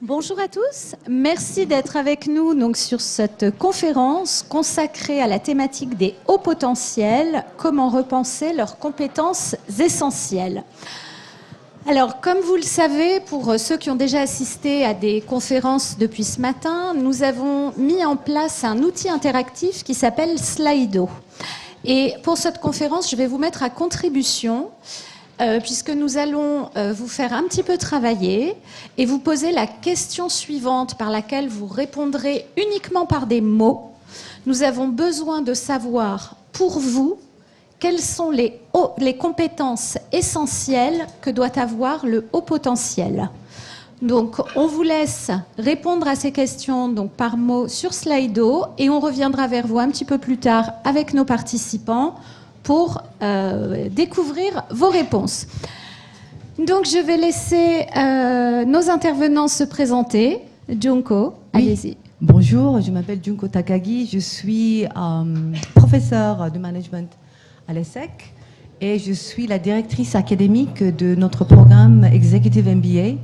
Bonjour à tous, merci d'être avec nous donc, sur cette conférence consacrée à la thématique des hauts potentiels, comment repenser leurs compétences essentielles. Alors, comme vous le savez, pour ceux qui ont déjà assisté à des conférences depuis ce matin, nous avons mis en place un outil interactif qui s'appelle Slido. Et pour cette conférence, je vais vous mettre à contribution puisque nous allons vous faire un petit peu travailler et vous poser la question suivante par laquelle vous répondrez uniquement par des mots. Nous avons besoin de savoir, pour vous, quelles sont les compétences essentielles que doit avoir le haut potentiel. Donc, on vous laisse répondre à ces questions donc, par mots sur Slido et on reviendra vers vous un petit peu plus tard avec nos participants pour découvrir vos réponses. Donc, je vais laisser nos intervenants se présenter. Junko, allez-y. Bonjour, je m'appelle Junko Takagi, je suis professeure de management à l'ESSEC et je suis la directrice académique de notre programme Executive MBA.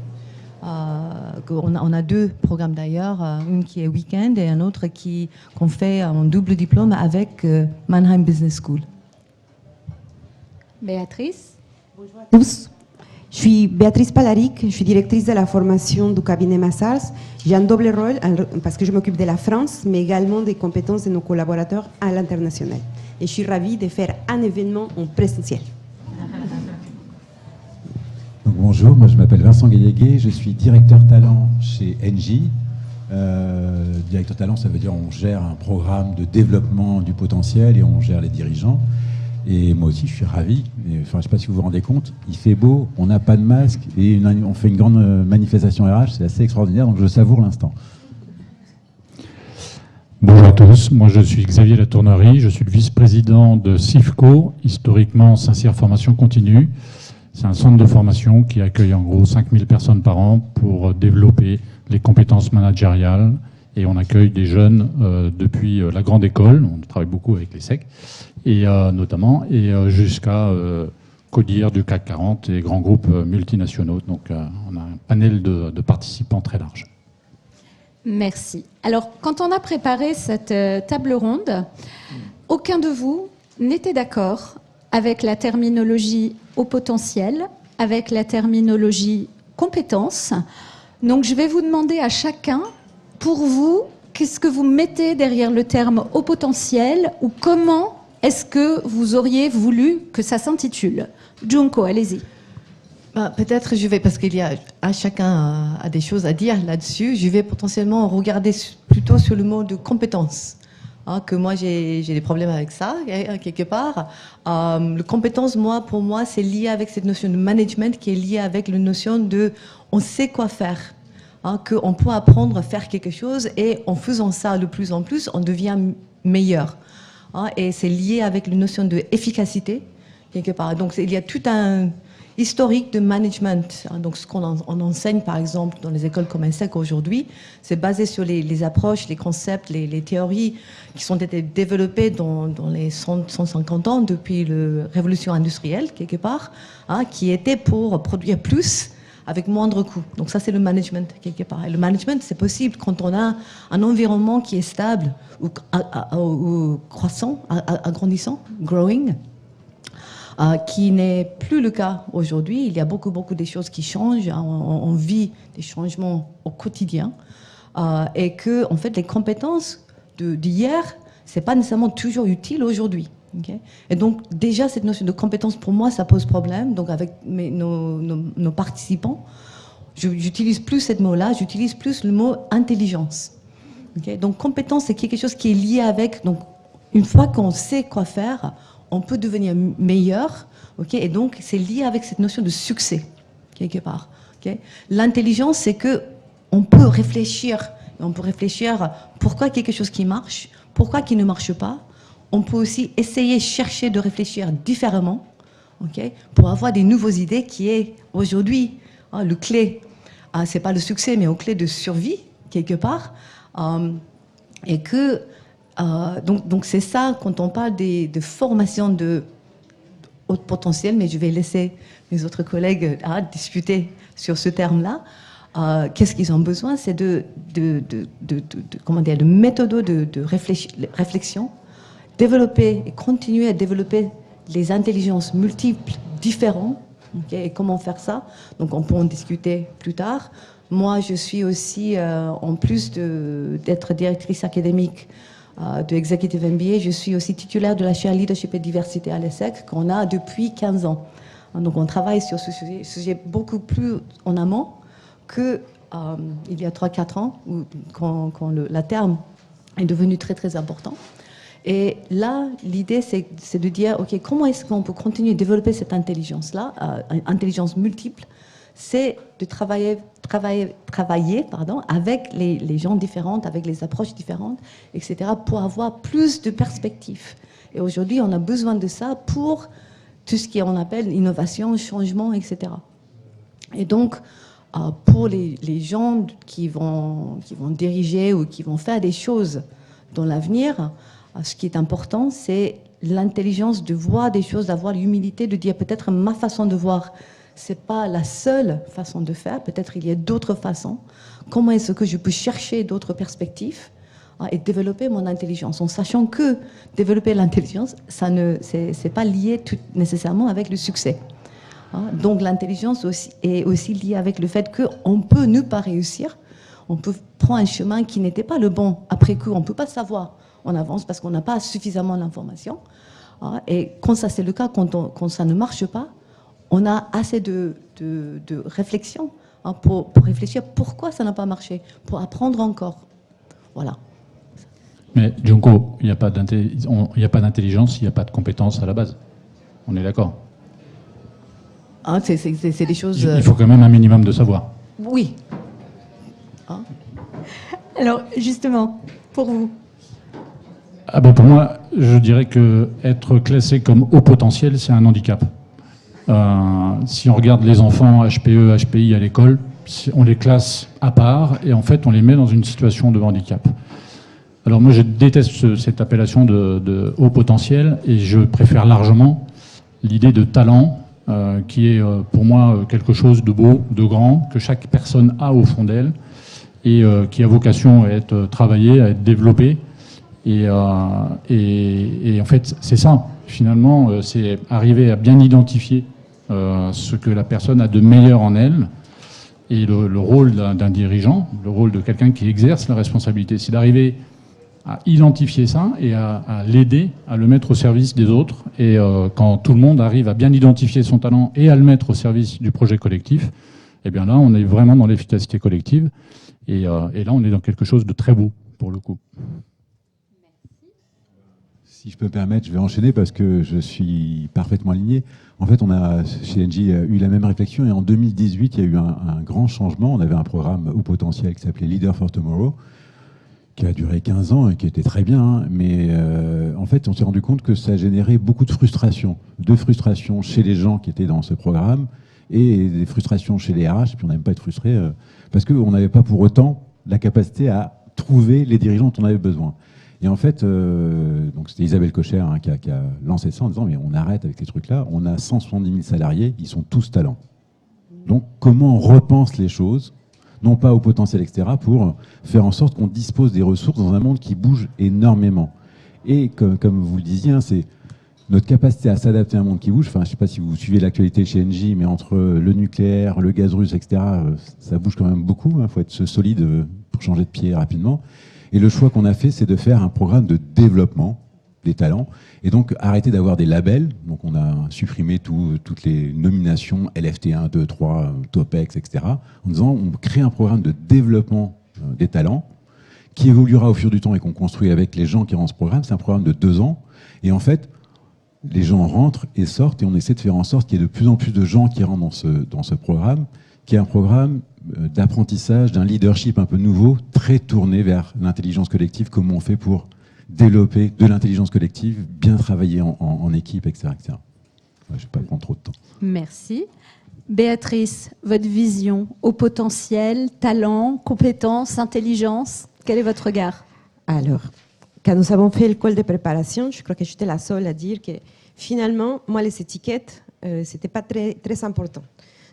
On a deux programmes d'ailleurs, une qui est week-end et un autre qu'on fait en double diplôme avec Mannheim Business School. Béatrice. Bonjour à tous. Je suis Béatrice Palaric, je suis directrice de la formation du cabinet Massars. J'ai un double rôle parce que je m'occupe de la France, mais également des compétences de nos collaborateurs à l'international. Et je suis ravie de faire un événement en présentiel. Donc, bonjour, moi je m'appelle Vincent Gailléguet, je suis directeur talent chez Engie. Directeur talent, ça veut dire on gère un programme de développement du potentiel et on gère les dirigeants. Et moi aussi, je suis ravi. Enfin, je ne sais pas si vous vous rendez compte, il fait beau, on n'a pas de masque et on fait une grande manifestation RH. C'est assez extraordinaire, donc je savoure l'instant. Bonjour à tous, moi je suis Xavier Latournerie, je suis le vice-président de CIFCO, historiquement Saint-Cyr Formation Continue. C'est un centre de formation qui accueille en gros 5000 personnes par an pour développer les compétences managériales. Et on accueille des jeunes depuis la grande école, on travaille beaucoup avec les SEC, et notamment, et jusqu'à CODIR du CAC 40 et grands groupes multinationaux. Donc on a un panel de participants très large. Merci. Alors, quand on a préparé cette table ronde, aucun de vous n'était d'accord avec la terminologie haut potentiel, avec la terminologie compétence. Donc, je vais vous demander à chacun, pour vous, qu'est-ce que vous mettez derrière le terme haut potentiel ou comment est-ce que vous auriez voulu que ça s'intitule? Junko, allez-y. Peut-être je vais, parce qu'il y a chacun a des choses à dire là-dessus, je vais potentiellement regarder plutôt sur le mot de compétence. Que moi j'ai des problèmes avec ça, quelque part. Le compétence, pour moi, c'est lié avec cette notion de management qui est liée avec la notion de on sait quoi faire. Qu'on peut apprendre à faire quelque chose et en faisant ça de plus en plus, on devient meilleur. Et c'est lié avec la notion d'efficacité, quelque part. Donc il y a tout un historique de management. Donc ce qu'on enseigne, par exemple, dans les écoles comme ESSEC aujourd'hui, c'est basé sur les approches, les concepts, les théories qui sont été développées dans les 150 ans depuis la révolution industrielle, quelque part, qui était pour produire plus avec moindre coût. Donc ça, c'est le management, quelque part. Et le management, c'est possible quand on a un environnement qui est stable ou croissant, agrandissant, growing, qui n'est plus le cas aujourd'hui. Il y a beaucoup de choses qui changent. On vit des changements au quotidien. Et que, en fait, les compétences d'hier, c'est pas nécessairement toujours utile aujourd'hui. Okay. Et donc, déjà, cette notion de compétence, pour moi, ça pose problème. Donc, avec nos participants, j'utilise plus ce mot-là, j'utilise plus le mot intelligence. Okay. Donc, compétence, c'est quelque chose qui est lié avec... Donc, une fois qu'on sait quoi faire, on peut devenir meilleur. Okay. Et donc, c'est lié avec cette notion de succès, quelque part. Okay. L'intelligence, c'est qu'on peut réfléchir. Et on peut réfléchir pourquoi quelque chose qui marche, pourquoi qui ne marche pas. On peut aussi essayer, chercher de réfléchir différemment, okay, pour avoir des nouvelles idées qui est aujourd'hui le clé. C'est pas le succès, mais au clé de survie, quelque part. Et que, donc c'est ça, quand on parle de formation de haut potentiel, mais je vais laisser mes autres collègues discuter sur ce terme-là. qu'est-ce qu'ils ont besoin? C'est comment dire, de méthodes de réflexion, développer et continuer à développer les intelligences multiples, différentes. Okay, et comment faire ça? Donc on peut en discuter plus tard. Moi, je suis aussi, en plus d'être directrice académique de Executive MBA, je suis aussi titulaire de la chaire Leadership et Diversité à l'ESSEC qu'on a depuis 15 ans. Donc on travaille sur ce sujet beaucoup plus en amont qu'il y a 3-4 ans, quand la terme est devenu très très important. Et là, l'idée, c'est de dire, OK, comment est-ce qu'on peut continuer de développer cette intelligence-là, intelligence multiple? C'est de travailler avec les gens différents, avec les approches différentes, etc., pour avoir plus de perspectives. Et aujourd'hui, on a besoin de ça pour tout ce qu'on appelle innovation, changement, etc. Et donc, pour les gens qui vont diriger ou qui vont faire des choses dans l'avenir, ce qui est important, c'est l'intelligence de voir des choses, d'avoir l'humilité de dire peut-être ma façon de voir, c'est pas la seule façon de faire, peut-être il y a d'autres façons. Comment est-ce que je peux chercher d'autres perspectives et développer mon intelligence, en sachant que développer l'intelligence, c'est pas lié tout nécessairement avec le succès. Donc l'intelligence est aussi liée avec le fait qu'on peut ne pas réussir, on peut prendre un chemin qui n'était pas le bon après coup, on peut pas savoir en avance parce qu'on n'a pas suffisamment d'informations. Et quand ça c'est le cas, quand ça ne marche pas, on a assez de réflexion pour réfléchir pourquoi ça n'a pas marché, pour apprendre encore. Voilà. Mais Junko, il n'y a pas d'intelligence, il n'y a pas de compétences à la base. On est d'accord? C'est des choses... Il faut quand même un minimum de savoir. Oui. Alors, justement, pour vous. Pour moi, je dirais que être classé comme haut potentiel, c'est un handicap. Si on regarde les enfants HPE, HPI à l'école, on les classe à part et en fait, on les met dans une situation de handicap. Alors moi, je déteste cette appellation de haut potentiel et je préfère largement l'idée de talent qui est pour moi quelque chose de beau, de grand, que chaque personne a au fond d'elle et qui a vocation à être travaillé, à être développé. Et en fait, c'est ça, finalement, c'est arriver à bien identifier ce que la personne a de meilleur en elle. Et le rôle d'un dirigeant, le rôle de quelqu'un qui exerce la responsabilité, c'est d'arriver à identifier ça et à l'aider, à le mettre au service des autres. Et quand tout le monde arrive à bien identifier son talent et à le mettre au service du projet collectif, eh bien là, on est vraiment dans l'efficacité collective. Et là, on est dans quelque chose de très beau, pour le coup. Si je peux me permettre, je vais enchaîner parce que je suis parfaitement aligné. En fait, on a, chez Engie, eu la même réflexion et en 2018, il y a eu un grand changement. On avait un programme au potentiel qui s'appelait Leader for Tomorrow, qui a duré 15 ans et qui était très bien. Hein, mais en fait, on s'est rendu compte que ça générait beaucoup de frustration chez les gens qui étaient dans ce programme et des frustrations chez les RH. Et puis on n'aime pas être frustré parce qu'on n'avait pas pour autant la capacité à trouver les dirigeants dont on avait besoin. Et en fait, donc c'était Isabelle Kocher qui a lancé ça en disant mais on arrête avec ces trucs-là, on a 170 000 salariés, ils sont tous talents. Donc comment on repense les choses, non pas au potentiel, etc., pour faire en sorte qu'on dispose des ressources dans un monde qui bouge énormément. Et comme vous le disiez, hein, c'est notre capacité à s'adapter à un monde qui bouge. Enfin, je ne sais pas si vous suivez l'actualité chez Engie, mais entre le nucléaire, le gaz russe, etc., ça bouge quand même beaucoup. Il faut être solide pour changer de pied rapidement. Et le choix qu'on a fait, c'est de faire un programme de développement des talents. Et donc, arrêter d'avoir des labels. Donc, on a supprimé toutes les nominations LFT1, 2, 3, TOPEX, etc. En disant, on crée un programme de développement des talents qui évoluera au fur du temps et qu'on construit avec les gens qui rentrent ce programme. C'est un programme de 2 ans. Et en fait, les gens rentrent et sortent et on essaie de faire en sorte qu'il y ait de plus en plus de gens qui rentrent dans ce programme, qui est un programme d'apprentissage, d'un leadership un peu nouveau, très tourné vers l'intelligence collective, comment on fait pour développer de l'intelligence collective, bien travailler en équipe, etc. etc. Ouais, je ne vais pas prendre trop de temps. Merci. Béatrice, votre vision au potentiel, talent, compétences, intelligence, quel est votre regard? Alors, quand nous avons fait le call de préparation, je crois que j'étais la seule à dire que finalement, moi, les étiquettes, c'était pas très, très important.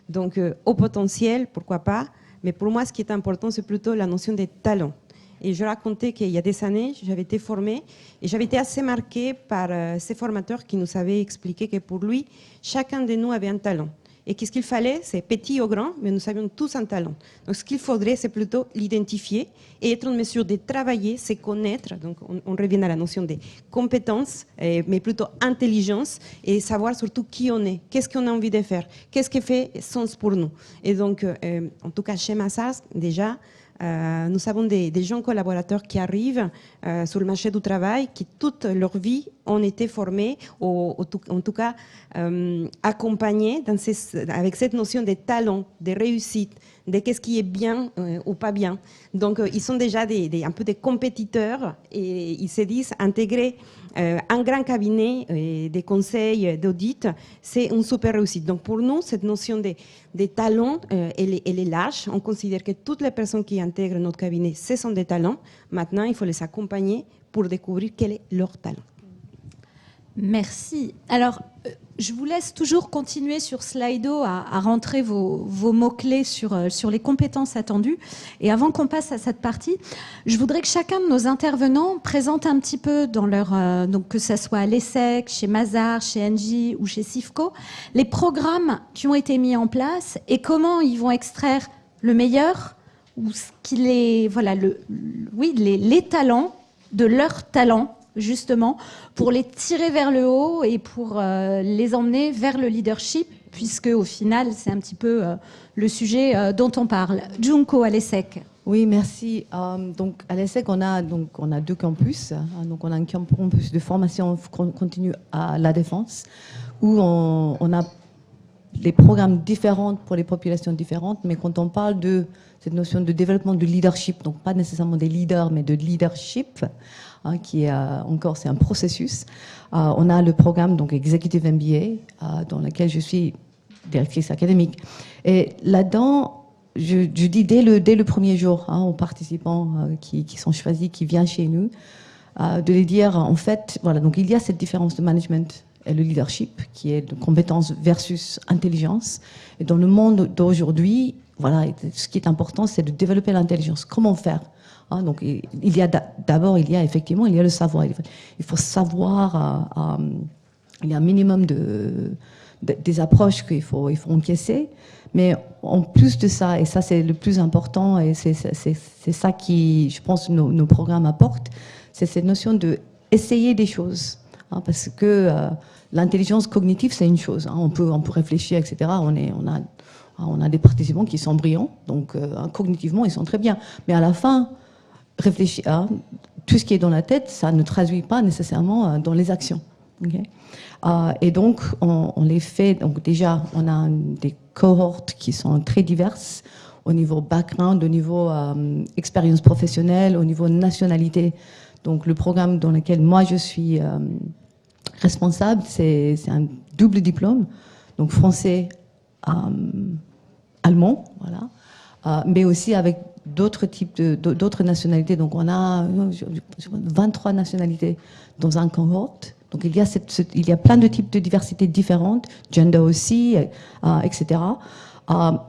Donc, au potentiel, pourquoi pas. Mais pour moi, ce qui est important, c'est plutôt la notion des talents. Et je racontais qu'il y a des années, j'avais été formée et j'avais été assez marquée par ces formateurs qui nous avaient expliqué que pour lui, chacun de nous avait un talent. Et qu'est-ce qu'il fallait? C'est petit ou grand, mais nous avions tous un talent. Donc ce qu'il faudrait, c'est plutôt l'identifier et être en mesure de travailler, se connaître. Donc on revient à la notion des compétences, mais plutôt intelligence, et savoir surtout qui on est, qu'est-ce qu'on a envie de faire, qu'est-ce qui fait sens pour nous. Et donc, en tout cas, chez Mazars, déjà, nous avons des jeunes collaborateurs qui arrivent sur le marché du travail, qui toute leur vie ont été formés, ou en tout cas accompagnés avec cette notion de talent, de réussite, de qu'est-ce qui est bien ou pas bien. Donc ils sont déjà un peu des compétiteurs et ils se disent intégrer un grand cabinet des conseils d'audit, c'est une super réussite. Donc pour nous, cette notion des talents, elle est large. On considère que toutes les personnes qui intègrent notre cabinet, ce sont des talents. Maintenant, il faut les accompagner pour découvrir quel est leur talent. Merci. Alors, je vous laisse toujours continuer sur Slido à rentrer vos mots-clés sur les compétences attendues. Et avant qu'on passe à cette partie, je voudrais que chacun de nos intervenants présente un petit peu dans leur, donc que ce soit à l'ESSEC, chez Mazars, chez Engie ou chez Sifco, les programmes qui ont été mis en place et comment ils vont extraire le meilleur ou ce qu'il est, voilà, les talents de leurs talents, justement, pour les tirer vers le haut et pour les emmener vers le leadership, puisque au final, c'est un petit peu le sujet dont on parle. Junko, à l'ESSEC. Oui, merci. Donc, à l'ESSEC, on a deux campus. Donc, on a un campus de formation continue à La Défense, où on a des programmes différents pour les populations différentes, mais quand on parle de cette notion de développement de leadership, donc pas nécessairement des leaders, mais de leadership, qui est encore, c'est un processus. On a le programme donc Executive MBA, dans lequel je suis directrice académique. Et là-dedans, je dis dès le premier jour aux participants qui sont choisis, qui viennent chez nous, de les dire, en fait, voilà, donc il y a cette différence de management et le leadership, qui est de compétence versus intelligence. Et dans le monde d'aujourd'hui, voilà, ce qui est important, c'est de développer l'intelligence. Comment faire? Donc, il y a effectivement le savoir. Il faut savoir, il y a un minimum des approches qu'il faut encaisser. Mais en plus de ça, et ça c'est le plus important, et c'est ça qui, je pense, nos programmes apportent, c'est cette notion d'essayer des choses. Parce que l'intelligence cognitive, c'est une chose. On peut réfléchir, etc. On a des participants qui sont brillants, donc cognitivement, ils sont très bien. Mais à la fin, réfléchir, tout ce qui est dans la tête, ça ne traduit pas nécessairement dans les actions. Okay. Et donc, on les fait. Donc déjà, on a des cohortes qui sont très diverses au niveau background, au niveau expérience professionnelle, au niveau nationalité. Donc, le programme dans lequel moi je suis responsable, c'est un double diplôme, donc français, allemand, voilà, mais aussi avec d'autres types d'autres nationalités. Donc on a 23 nationalités dans un cohorte. Donc il y a plein de types de diversité différentes, gender aussi, etc.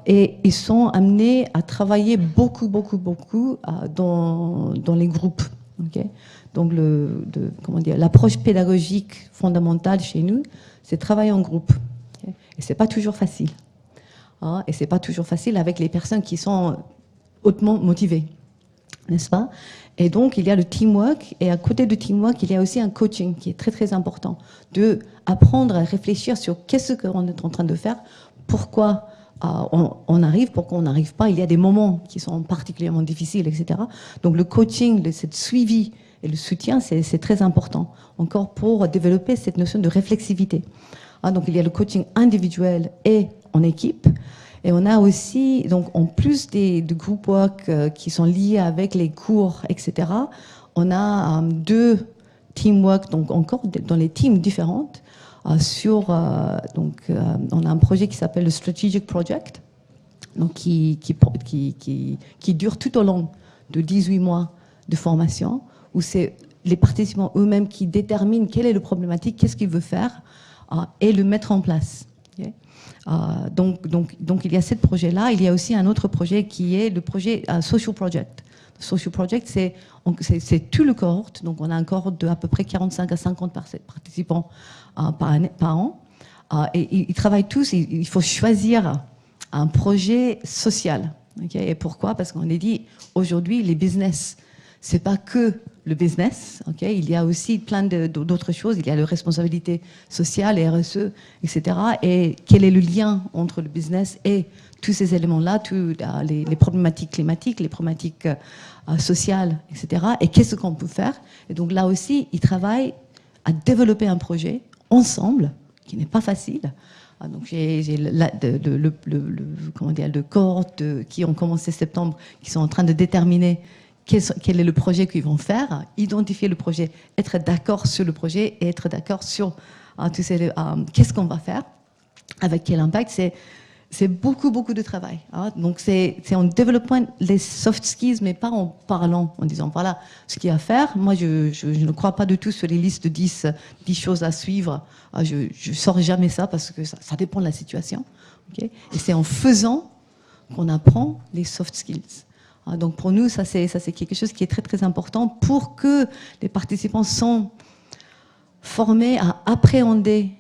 Et ils sont amenés à travailler beaucoup dans les groupes. Okay. Donc l'approche pédagogique fondamentale chez nous, c'est travailler en groupe. Okay. Et c'est pas toujours facile. Et c'est pas toujours facile avec les personnes qui sont hautement motivées, n'est-ce pas? Et donc il y a le teamwork, et à côté du teamwork, il y a aussi un coaching qui est très important, de apprendre à réfléchir sur qu'est-ce qu'on est en train de faire, pourquoi on arrive, pourquoi on n'arrive pas. Il y a des moments qui sont particulièrement difficiles, etc. Donc le coaching, cette suivi et le soutien, c'est très important, encore pour développer cette notion de réflexivité. Donc il y a le coaching individuel et en équipe. Et on a aussi, donc en plus de group work qui sont liés avec les cours, etc., on a 2 teamwork, donc encore dans les teams différentes. On a un projet qui s'appelle le Strategic Project, donc qui dure tout au long de 18 mois de formation, où c'est les participants eux-mêmes qui déterminent quelle est la problématique, qu'est-ce qu'ils veulent faire, et le mettre en place. Okay. Donc, il y a ce projet-là. Il y a aussi un autre projet qui est le projet Social Project. Social Project, c'est tout le cohorte. Donc, on a un cohorte de à peu près 45 à 50 participants par an. Et ils travaillent tous. Il faut choisir un projet social. Okay? Et pourquoi? Parce qu'on est dit, aujourd'hui, les business, c'est pas que le business. Okay? Il y a aussi plein d'autres choses. Il y a la responsabilité sociale, RSE, etc. Et quel est le lien entre le business et tous ces éléments-là, les problématiques climatiques, les problématiques sociales, etc. Et qu'est-ce qu'on peut faire? Et donc là aussi, ils travaillent à développer un projet ensemble, qui n'est pas facile. Donc j'ai le cohorte qui ont commencé septembre, qui sont en train de déterminer quel est le projet qu'ils vont faire, identifier le projet, être d'accord sur le projet et être d'accord sur qu'est-ce qu'on va faire, avec quel impact. C'est beaucoup de travail. Donc c'est en développant les soft skills, mais pas en parlant, en disant voilà ce qu'il y a à faire. Moi, je ne crois pas du tout sur les listes de 10 choses à suivre. Je ne sors jamais ça parce que ça dépend de la situation. Okay? Et c'est en faisant qu'on apprend les soft skills. Donc pour nous, ça c'est quelque chose qui est très important pour que les participants sont formés à appréhender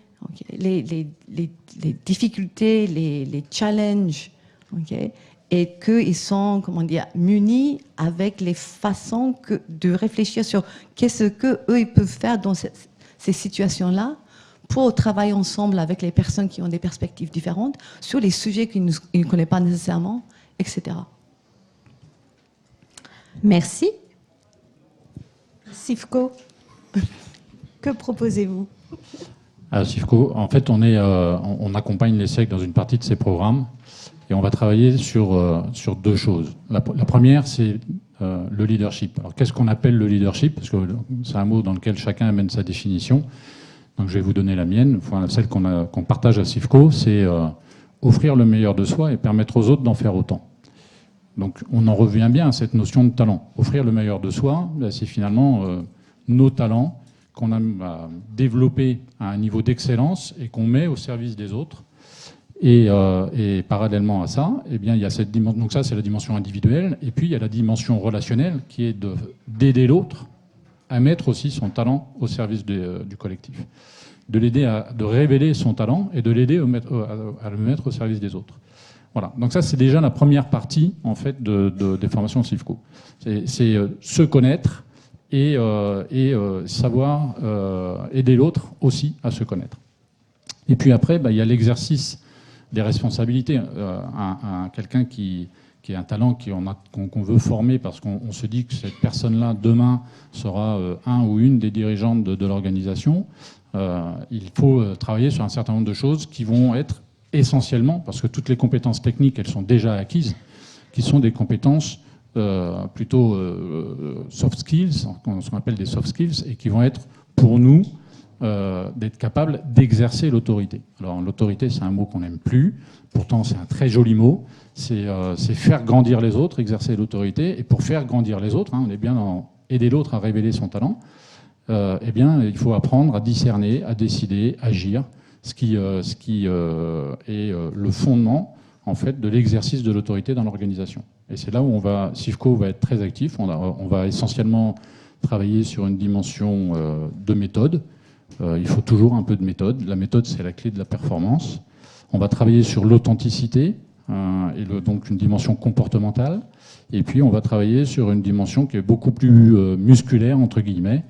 les difficultés, les challenges, et qu'ils sont, munis avec les façons de réfléchir sur qu'est-ce qu'eux, ils peuvent faire dans ces situations-là pour travailler ensemble avec les personnes qui ont des perspectives différentes sur les sujets qu'ils ne connaissent pas nécessairement, etc. Merci. Sifco, que proposez-vous? À Sifco, en fait, on accompagne les SEC dans une partie de ces programmes et on va travailler sur deux choses. La première, c'est le leadership. Alors, qu'est-ce qu'on appelle le leadership? Parce que c'est un mot dans lequel chacun amène sa définition. Donc, je vais vous donner la mienne, celle qu'on partage à Sifco, c'est offrir le meilleur de soi et permettre aux autres d'en faire autant. Donc, on en revient bien à cette notion de talent. Offrir le meilleur de soi, c'est finalement nos talents qu'on a développé à un niveau d'excellence et qu'on met au service des autres. Et parallèlement à ça, eh bien, il y a cette dimension. Donc ça, c'est la dimension individuelle. Et puis, il y a la dimension relationnelle qui est d'aider l'autre à mettre aussi son talent au service du collectif. De l'aider de révéler son talent et de l'aider à le mettre au service des autres. Voilà. Donc ça, c'est déjà la première partie, en fait, des formations Sifco. C'est se connaître et savoir aider l'autre aussi à se connaître. Et puis après, il y a l'exercice des responsabilités. Quelqu'un qui a un talent qu'on veut former parce qu'on se dit que cette personne-là, demain, sera un ou une des dirigeantes de l'organisation, il faut travailler sur un certain nombre de choses qui vont être essentiellement, parce que toutes les compétences techniques, elles sont déjà acquises, qui sont des compétences plutôt soft skills, ce qu'on appelle des soft skills, et qui vont être, pour nous, d'être capables d'exercer l'autorité. Alors l'autorité, c'est un mot qu'on n'aime plus, pourtant c'est un très joli mot, c'est faire grandir les autres, exercer l'autorité, et pour faire grandir les autres, on est bien dans aider l'autre à révéler son talent, eh bien il faut apprendre à discerner, à décider, agir, ce qui est le fondement en fait, de l'exercice de l'autorité dans l'organisation. Et c'est là où Sifco va être très actif. On va essentiellement travailler sur une dimension de méthode. Il faut toujours un peu de méthode. La méthode, c'est la clé de la performance. On va travailler sur l'authenticité, donc une dimension comportementale. Et puis, on va travailler sur une dimension qui est beaucoup plus musculaire, entre guillemets,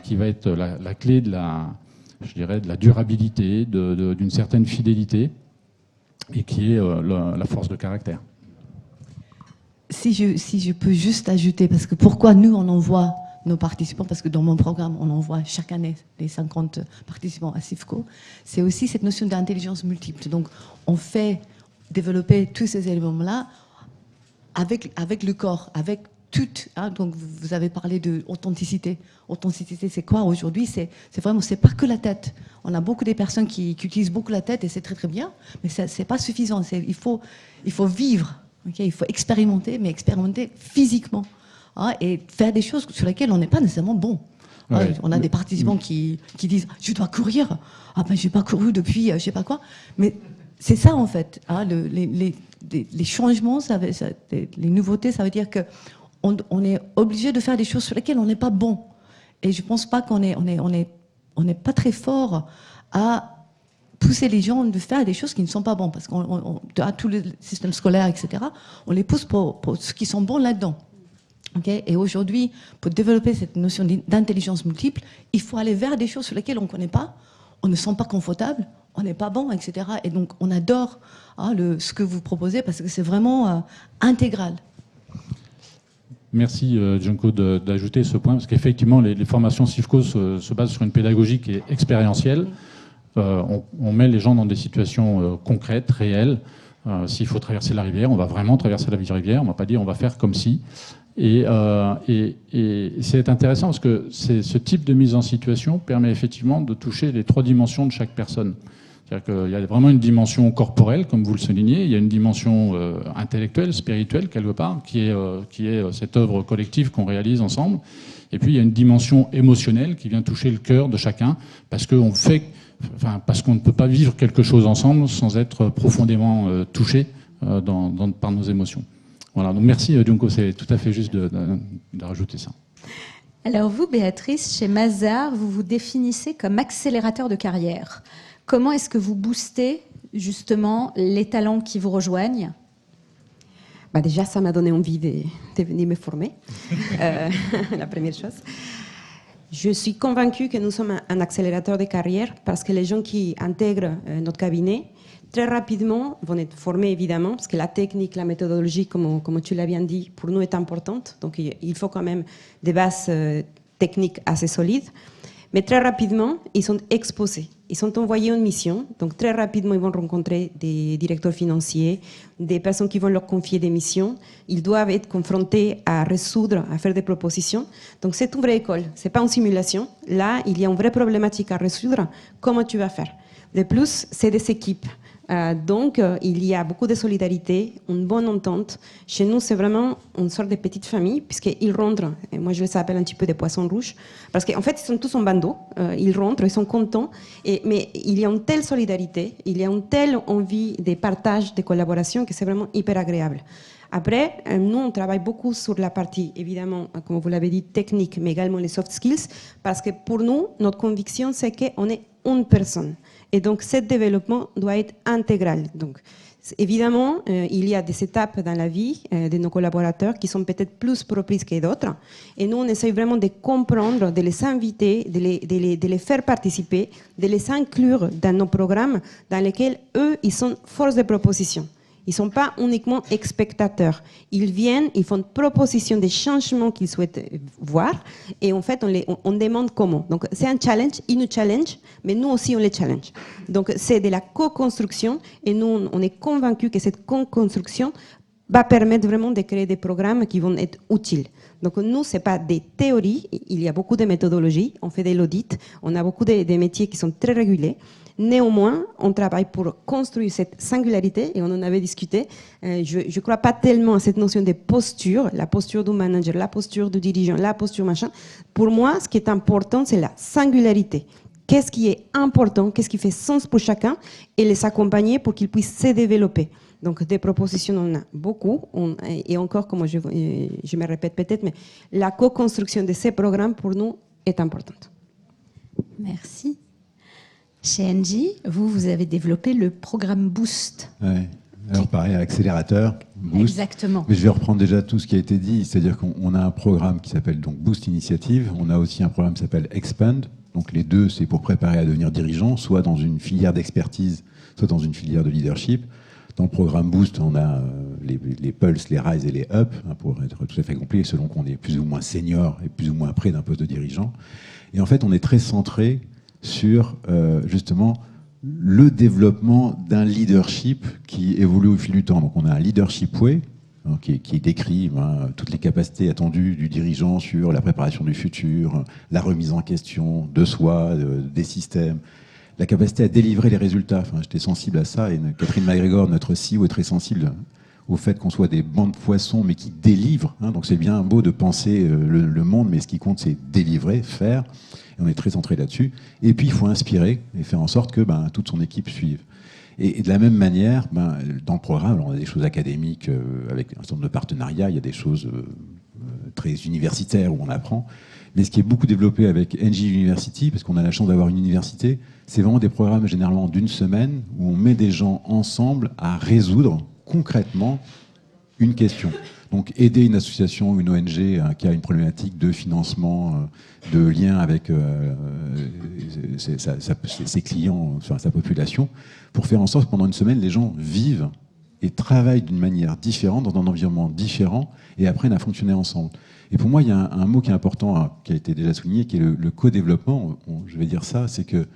qui va être la clé de la durabilité, d'une certaine fidélité, et qui est la force de caractère. Si je peux juste ajouter, parce que pourquoi nous, on envoie nos participants, parce que dans mon programme, on envoie chaque année les 50 participants à Sifco, c'est aussi cette notion d'intelligence multiple. Donc, on fait développer tous ces éléments-là avec le corps, avec tout. Donc, vous avez parlé d'authenticité. Authenticité, c'est quoi aujourd'hui? C'est vraiment, c'est pas que la tête. On a beaucoup de personnes qui utilisent beaucoup la tête et c'est très très bien, mais c'est pas suffisant. Il faut vivre. Okay, il faut expérimenter, mais expérimenter physiquement, et faire des choses sur lesquelles on n'est pas nécessairement bon. Ouais. On a des participants qui disent « je dois courir ». Ah ben, je n'ai pas couru depuis je ne sais pas quoi. Mais c'est ça en fait. Hein, les changements, les nouveautés, ça veut dire que on est obligé de faire des choses sur lesquelles on n'est pas bon. Et je pense pas qu'on n'est pas très fort à pousser les gens de faire des choses qui ne sont pas bonnes. Parce qu'à tous les systèmes scolaires, etc., on les pousse pour ceux qui sont bons là-dedans. Okay? Et aujourd'hui, pour développer cette notion d'intelligence multiple, il faut aller vers des choses sur lesquelles on ne connaît pas, on ne se sent pas confortable, on n'est pas bon, etc. Et donc, on adore ce que vous proposez parce que c'est vraiment intégral. Merci Junko d'ajouter ce point, parce qu'effectivement, les formations CIFCO se basent sur une pédagogie qui est expérientielle. On met les gens dans des situations concrètes, réelles. S'il faut traverser la rivière, on va vraiment traverser la rivière. On ne va pas dire on va faire comme si. Et c'est intéressant parce que ce type de mise en situation permet effectivement de toucher les 3 dimensions de chaque personne. C'est-à-dire qu'il y a vraiment une dimension corporelle, comme vous le soulignez, il y a une dimension intellectuelle, spirituelle, quelque part, qui est cette œuvre collective qu'on réalise ensemble. Et puis il y a une dimension émotionnelle qui vient toucher le cœur de chacun, parce qu'on ne peut pas vivre quelque chose ensemble sans être profondément touché par nos émotions. Voilà, donc merci Junko, c'est tout à fait juste de rajouter ça. Alors vous, Béatrice, chez Mazars, vous vous définissez comme accélérateur de carrière. Comment est-ce que vous boostez justement les talents qui vous rejoignent ? Déjà, ça m'a donné envie de venir me former, la première chose. Je suis convaincue que nous sommes un accélérateur de carrière parce que les gens qui intègrent notre cabinet, très rapidement, vont être formés évidemment, parce que la technique, la méthodologie, comme tu l'as bien dit, pour nous est importante. Donc il faut quand même des bases techniques assez solides. Mais très rapidement, ils sont exposés. Ils sont envoyés en mission. Donc très rapidement, ils vont rencontrer des directeurs financiers, des personnes qui vont leur confier des missions. Ils doivent être confrontés à résoudre, à faire des propositions. Donc c'est une vraie école. Ce n'est pas une simulation. Là, il y a une vraie problématique à résoudre. Comment tu vas faire ? De plus, c'est des équipes. Donc, il y a beaucoup de solidarité, une bonne entente. Chez nous, c'est vraiment une sorte de petite famille, puisqu'ils rentrent, et moi je les appelle un petit peu des poissons rouges, parce qu'en fait, ils sont tous en bandeau, ils rentrent, ils sont contents, mais il y a une telle solidarité, il y a une telle envie de partage, de collaboration, que c'est vraiment hyper agréable. Après, nous, on travaille beaucoup sur la partie, évidemment, comme vous l'avez dit, technique, mais également les soft skills, parce que pour nous, notre conviction, c'est qu'on est une personne. Et donc, ce développement doit être intégral. Donc, évidemment, il y a des étapes dans la vie de nos collaborateurs qui sont peut-être plus propices que d'autres. Et nous, on essaye vraiment de comprendre, de les inviter, de les faire participer, de les inclure dans nos programmes dans lesquels, eux, ils sont force de proposition. Ils ne sont pas uniquement spectateurs. Ils viennent, ils font une proposition des changements qu'ils souhaitent voir et en fait, on demande comment. Donc, c'est un challenge, ils nous challenge, mais nous aussi, on les challenge. Donc, c'est de la co-construction et nous, on est convaincus que cette co-construction va permettre vraiment de créer des programmes qui vont être utiles. Donc, nous, ce n'est pas des théories, il y a beaucoup de méthodologies, on fait de l'audit, on a beaucoup de métiers qui sont très régulés. Néanmoins, on travaille pour construire cette singularité et on en avait discuté. Je ne crois pas tellement à cette notion de posture, la posture du manager, la posture du dirigeant, la posture machin. Pour moi, ce qui est important, c'est la singularité. Qu'est-ce qui est important, qu'est-ce qui fait sens pour chacun et les accompagner pour qu'ils puissent se développer. Donc, des propositions, on en a beaucoup. Et encore, comme je me répète peut-être, mais la co-construction de ces programmes, pour nous, est importante. Merci. Chez Engie, vous avez développé le programme Boost. Ouais. Alors pareil, accélérateur, Boost. Exactement. Mais je vais reprendre déjà tout ce qui a été dit, c'est-à-dire qu'on a un programme qui s'appelle donc Boost Initiative, on a aussi un programme qui s'appelle Expand, donc les deux c'est pour préparer à devenir dirigeant, soit dans une filière d'expertise, soit dans une filière de leadership. Dans le programme Boost, on a les Pulse, les Rise et les Up, pour être tout à fait complet, selon qu'on est plus ou moins senior et plus ou moins près d'un poste de dirigeant. Et en fait, on est très centré sur justement le développement d'un leadership qui évolue au fil du temps. Donc on a un leadership way qui décrit toutes les capacités attendues du dirigeant sur la préparation du futur, la remise en question de soi, des systèmes, la capacité à délivrer les résultats. Enfin, j'étais sensible à ça et Catherine McGregor, notre CEO, est très sensible au fait qu'on soit des bancs de poissons mais qui délivrent. Donc c'est bien beau de penser le monde, mais ce qui compte c'est délivrer, faire. Et on est très centré là-dessus. Et puis il faut inspirer et faire en sorte que toute son équipe suive. Et de la même manière, dans le programme, on a des choses académiques avec un certain nombre de partenariats, il y a des choses très universitaires où on apprend. Mais ce qui est beaucoup développé avec NJ University, parce qu'on a la chance d'avoir une université, c'est vraiment des programmes généralement d'une semaine où on met des gens ensemble à résoudre concrètement une question. Donc aider une association, une ONG qui a une problématique de financement, de lien avec ses clients, enfin, sa population, pour faire en sorte que pendant une semaine, les gens vivent et travaillent d'une manière différente, dans un environnement différent, et apprennent à fonctionner ensemble. Et pour moi, il y a un mot qui est important, qui a été déjà souligné, qui est le co-développement. Je vais dire ça, c'est que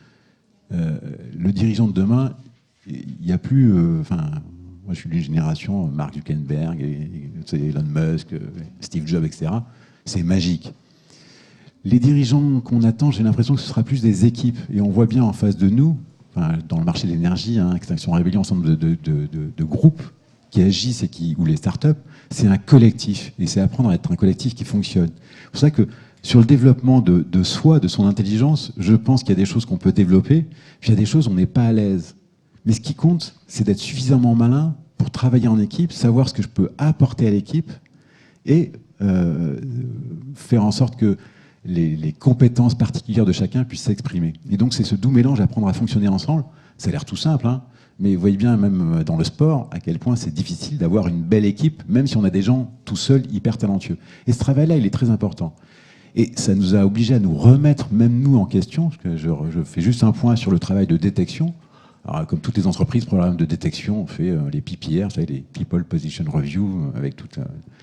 le dirigeant de demain, il n'y a plus... moi, je suis d'une génération, Mark Zuckerberg, Elon Musk, Steve Jobs, etc. C'est magique. Les dirigeants qu'on attend, j'ai l'impression que ce sera plus des équipes. Et on voit bien en face de nous, dans le marché de l'énergie, Extinction Rebellion, ensemble de groupes qui agissent ou les startups, c'est un collectif. Et c'est apprendre à être un collectif qui fonctionne. C'est pour ça que sur le développement de soi, de son intelligence, je pense qu'il y a des choses qu'on peut développer, puis il y a des choses où on n'est pas à l'aise. Mais ce qui compte, c'est d'être suffisamment malin pour travailler en équipe, savoir ce que je peux apporter à l'équipe et faire en sorte que les compétences particulières de chacun puissent s'exprimer. Et donc c'est ce doux mélange, apprendre à fonctionner ensemble. Ça a l'air tout simple, mais vous voyez bien, même dans le sport, à quel point c'est difficile d'avoir une belle équipe, même si on a des gens tout seuls hyper talentueux. Et ce travail-là, il est très important. Et ça nous a obligés à nous remettre, même nous, en question, parce que je fais juste un point sur le travail de détection. Alors, comme toutes les entreprises, programme de détection, on fait les PPR, vous savez, les People Position Review, avec toute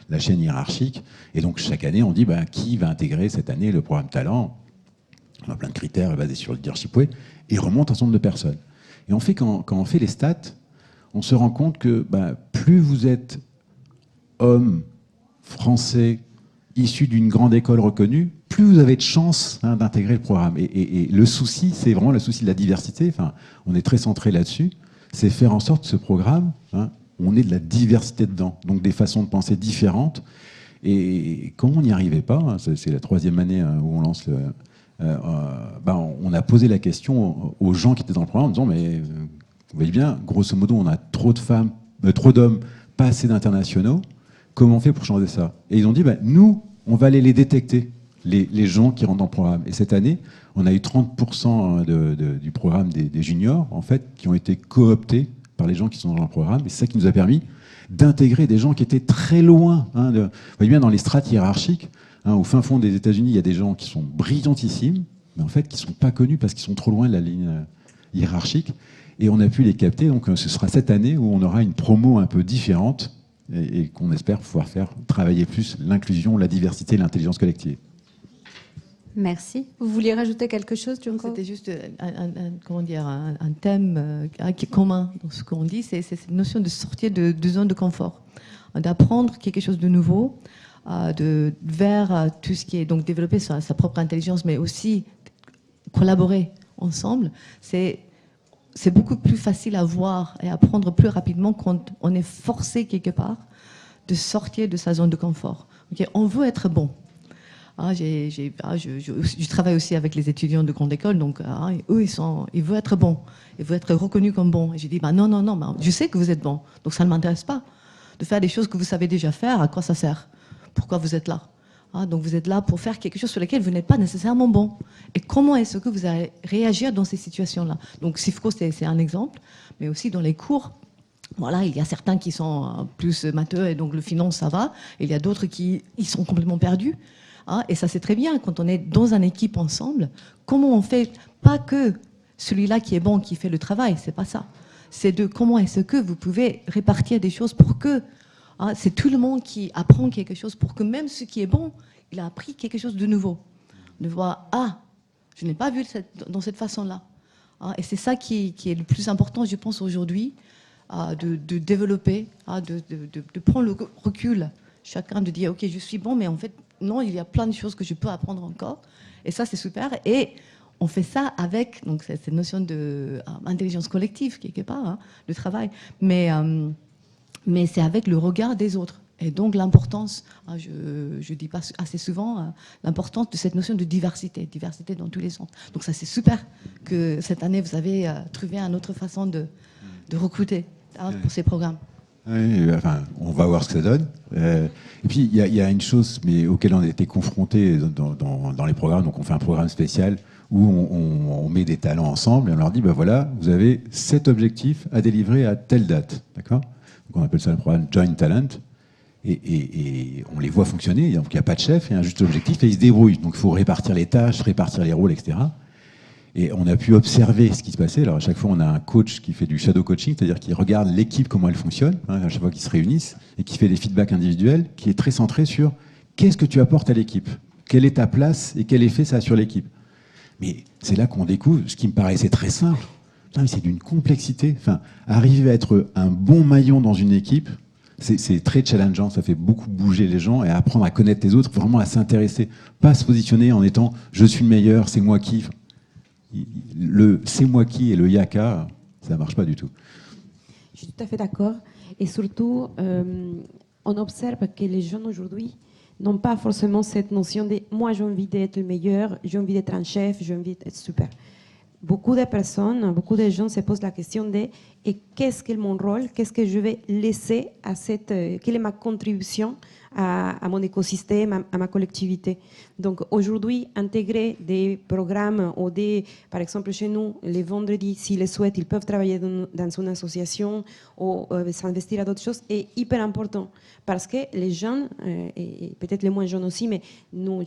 la chaîne hiérarchique. Et donc, chaque année, on dit qui va intégrer cette année le programme talent. On a plein de critères basés sur le leadership way, et remonte un certain nombre de personnes. Et on fait, quand on fait les stats, on se rend compte que plus vous êtes homme, français, issu d'une grande école reconnue, plus vous avez de chances d'intégrer le programme. Et le souci, c'est vraiment le souci de la diversité. Enfin, on est très centré là-dessus. C'est faire en sorte que ce programme, on ait de la diversité dedans. Donc des façons de penser différentes. Et quand on n'y arrivait pas, c'est la 3e année où on lance on a posé la question aux gens qui étaient dans le programme en disant mais vous voyez bien, grosso modo, on a trop de femmes, trop d'hommes, pas assez d'internationaux. Comment on fait pour changer ça? Et ils ont dit nous, on va aller les détecter, les gens qui rentrent dans le programme. Et cette année, on a eu 30% du programme des juniors, en fait, qui ont été cooptés par les gens qui sont dans le programme. Et c'est ça qui nous a permis d'intégrer des gens qui étaient très loin. Vous voyez bien, dans les strates hiérarchiques, au fin fond des États-Unis, il y a des gens qui sont brillantissimes, mais en fait, qui ne sont pas connus parce qu'ils sont trop loin de la ligne hiérarchique. Et on a pu les capter. Donc, ce sera cette année où on aura une promo un peu différente et qu'on espère pouvoir faire travailler plus l'inclusion, la diversité et l'intelligence collective. Merci. Vous vouliez rajouter quelque chose, Junko? C'était juste un thème qui est commun dans ce qu'on dit, c'est cette notion de sortir de zone de confort, d'apprendre quelque chose de nouveau, vers tout ce qui est donc développer sa propre intelligence, mais aussi collaborer ensemble. C'est beaucoup plus facile à voir et à apprendre plus rapidement quand on est forcé quelque part de sortir de sa zone de confort. Okay, on veut être bon. Je travaille aussi avec les étudiants de grande école, donc eux, ils veulent être bons, ils veulent être reconnus comme bons. Et j'ai dit, non, je sais que vous êtes bons, donc ça ne m'intéresse pas de faire des choses que vous savez déjà faire. À quoi ça sert? Pourquoi vous êtes là? Donc vous êtes là pour faire quelque chose sur lequel vous n'êtes pas nécessairement bon. Et comment est-ce que vous allez réagir dans ces situations-là? Donc Sifco, c'est un exemple, mais aussi dans les cours. Voilà, il y a certains qui sont plus matheux et donc le finance, ça va. Et il y a d'autres qui sont complètement perdus. Et ça, c'est très bien quand on est dans une équipe ensemble. Comment on fait, pas que celui-là qui est bon, qui fait le travail, c'est pas ça. C'est de comment est-ce que vous pouvez répartir des choses pour que c'est tout le monde qui apprend quelque chose, pour que même ce qui est bon, il a appris quelque chose de nouveau. De voir, je n'ai pas vu dans cette façon-là. Et c'est ça qui est le plus important, je pense, aujourd'hui, de développer, de prendre le recul, chacun de dire, ok, je suis bon, mais en fait, non, il y a plein de choses que je peux apprendre encore. Et ça, c'est super. Et on fait ça avec donc, cette notion d'intelligence collective, quelque part, de travail. Mais c'est avec le regard des autres. Et donc l'importance, je dis pas assez souvent, l'importance de cette notion de diversité dans tous les sens. Donc ça, c'est super que cette année, vous avez trouvé une autre façon de de recruter pour ces programmes. Oui, enfin, on va voir ce que ça donne. Et puis, il y a une chose auquel on a été confrontés dans les programmes. Donc, on fait un programme spécial où on met des talents ensemble et on leur dit, voilà, vous avez 7 objectifs à délivrer à telle date. D'accord ? Donc, on appelle ça le programme Joint Talent. Et on les voit fonctionner. Donc, il n'y a pas de chef, il y a un juste objectif et ils se débrouillent. Donc, il faut répartir les tâches, répartir les rôles, etc. Et on a pu observer ce qui se passait. Alors, à chaque fois, on a un coach qui fait du shadow coaching, c'est-à-dire qui regarde l'équipe, comment elle fonctionne, à chaque fois qu'ils se réunissent, et qui fait des feedbacks individuels, qui est très centré sur qu'est-ce que tu apportes à l'équipe, quelle est ta place et quel effet ça a sur l'équipe. Mais c'est là qu'on découvre ce qui me paraissait très simple. Putain, mais c'est d'une complexité. Enfin, arriver à être un bon maillon dans une équipe, c'est très challengeant, ça fait beaucoup bouger les gens et apprendre à connaître les autres, vraiment à s'intéresser, pas se positionner en étant « je suis le meilleur, c'est moi qui ». Le c'est moi qui et le yaka, ça ne marche pas du tout. Je suis tout à fait d'accord. Et surtout, on observe que les jeunes aujourd'hui n'ont pas forcément cette notion de moi j'ai envie d'être le meilleur, j'ai envie d'être un chef, j'ai envie d'être super. Beaucoup de personnes, beaucoup de gens se posent la question de et qu'est-ce qu'est mon rôle, qu'est-ce que je vais laisser à quelle est ma contribution à mon écosystème, à ma collectivité. Donc aujourd'hui, intégrer des programmes ou par exemple chez nous, les vendredis, s'ils le souhaitent, ils peuvent travailler dans une association ou s'investir à d'autres choses, est hyper important parce que les jeunes, et peut-être les moins jeunes aussi, mais nous,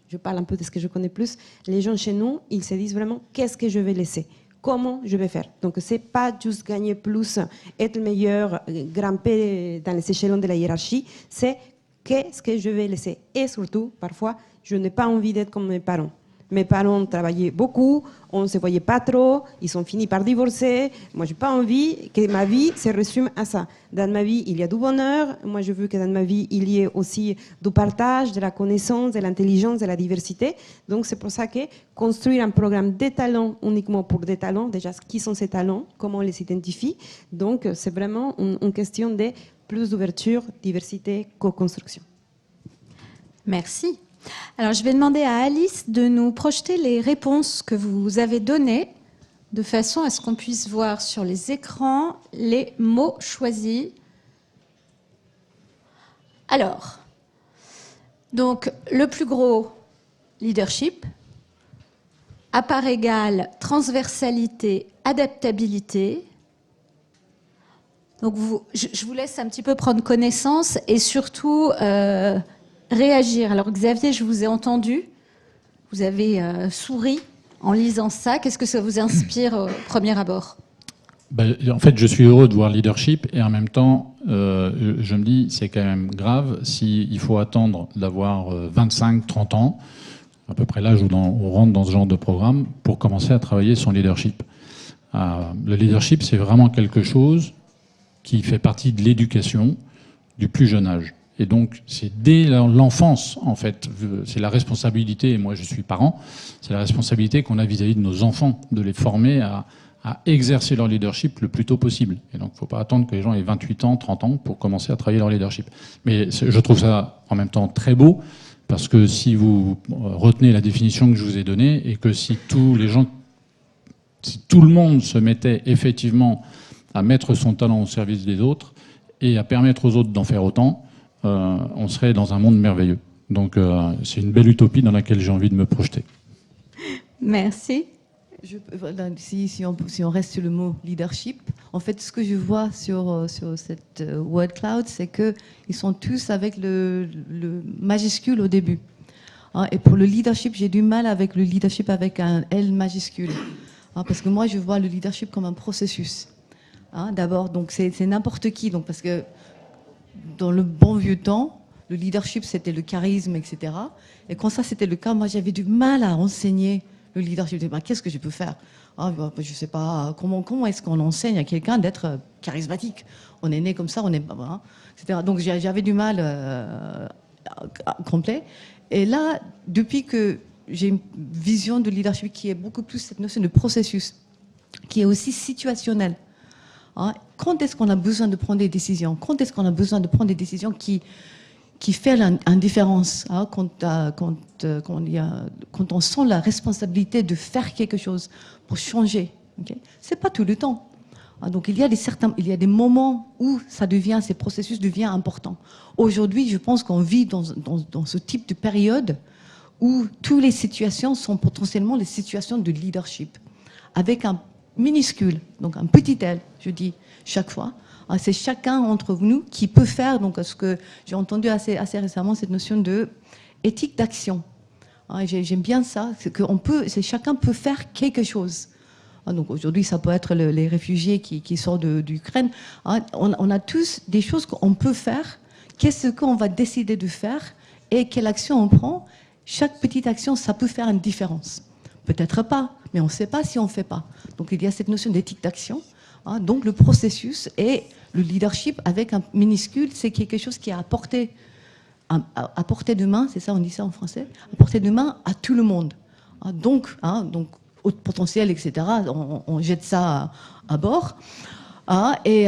je parle un peu de ce que je connais plus, les jeunes chez nous, ils se disent vraiment qu'est-ce que je vais laisser ? Comment je vais faire? Donc, c'est pas juste gagner plus, être meilleur, grimper dans les échelons de la hiérarchie, c'est qu'est-ce que je vais laisser. Et surtout, parfois, je n'ai pas envie d'être comme mes parents. Mes parents travaillaient beaucoup, on ne se voyait pas trop, ils sont finis par divorcer. Moi, je n'ai pas envie que ma vie se résume à ça. Dans ma vie, il y a du bonheur. Moi, je veux que dans ma vie, il y ait aussi du partage, de la connaissance, de l'intelligence, de la diversité. Donc, c'est pour ça que construire un programme des talents uniquement pour des talents, déjà, qui sont ces talents, comment on les identifie. Donc, c'est vraiment une question de plus d'ouverture, diversité, co-construction. Merci. Alors, je vais demander à Alice de nous projeter les réponses que vous avez données de façon à ce qu'on puisse voir sur les écrans les mots choisis. Alors, donc, le plus gros, leadership. À part égale, transversalité, adaptabilité. Donc, je vous laisse un petit peu prendre connaissance et surtout réagir. Alors Xavier, je vous ai entendu, vous avez souri en lisant ça. Qu'est-ce que ça vous inspire au premier abord ? En fait, je suis heureux de voir leadership et en même temps, je me dis, c'est quand même grave s'il faut attendre d'avoir 25, 30 ans, à peu près l'âge où on rentre dans ce genre de programme, pour commencer à travailler son leadership. Le leadership, c'est vraiment quelque chose qui fait partie de l'éducation du plus jeune âge. Et donc, c'est dès l'enfance, en fait, c'est la responsabilité, et moi je suis parent, c'est la responsabilité qu'on a vis-à-vis de nos enfants, de les former à exercer leur leadership le plus tôt possible. Et donc, il ne faut pas attendre que les gens aient 28 ans, 30 ans pour commencer à travailler leur leadership. Mais je trouve ça en même temps très beau, parce que si vous retenez la définition que je vous ai donnée, et que si tout le monde se mettait effectivement à mettre son talent au service des autres, et à permettre aux autres d'en faire autant, on serait dans un monde merveilleux. Donc c'est une belle utopie dans laquelle j'ai envie de me projeter. Merci. Si on reste sur le mot leadership, en fait, ce que je vois sur cette word cloud, c'est qu'ils sont tous avec le majuscule au début. Et pour le leadership, j'ai du mal avec le leadership avec un L majuscule. Parce que moi, je vois le leadership comme un processus. D'abord, donc c'est n'importe qui. Donc, parce que dans le bon vieux temps, le leadership, c'était le charisme, etc. Et quand ça, c'était le cas, moi, j'avais du mal à enseigner le leadership. Je me disais, qu'est-ce que je peux faire ? Je ne sais pas, comment est-ce qu'on enseigne à quelqu'un d'être charismatique ? On est né comme ça, on est pas, etc. Donc, j'avais du mal complet. Et là, depuis que j'ai une vision de leadership qui est beaucoup plus cette notion de processus, qui est aussi situationnelle. Quand est-ce qu'on a besoin de prendre des décisions ? Quand est-ce qu'on a besoin de prendre des décisions qui fait une différence, quand on sent la responsabilité de faire quelque chose pour changer. Okay ? Ce n'est pas tout le temps. Donc il y a des moments où ces processus deviennent importants. Aujourd'hui, je pense qu'on vit dans ce type de période où toutes les situations sont potentiellement les situations de leadership, avec un minuscule, donc un petit L, je dis chaque fois. C'est chacun entre nous qui peut faire, donc ce que j'ai entendu assez récemment, cette notion de éthique d'action. J'aime bien ça, chacun peut faire quelque chose. Donc aujourd'hui, ça peut être les réfugiés qui sortent d'Ukraine. On a tous des choses qu'on peut faire. Qu'est-ce qu'on va décider de faire et quelle action on prend? Chaque petite action, ça peut faire une différence. Peut-être pas, mais on ne sait pas si on ne fait pas. Donc il y a cette notion d'éthique d'action. Donc le processus et le leadership avec un minuscule, c'est quelque chose qui est à portée de main, c'est ça, on dit ça en français, à portée de main à tout le monde. Donc haut potentiel, etc., on jette ça à bord. Et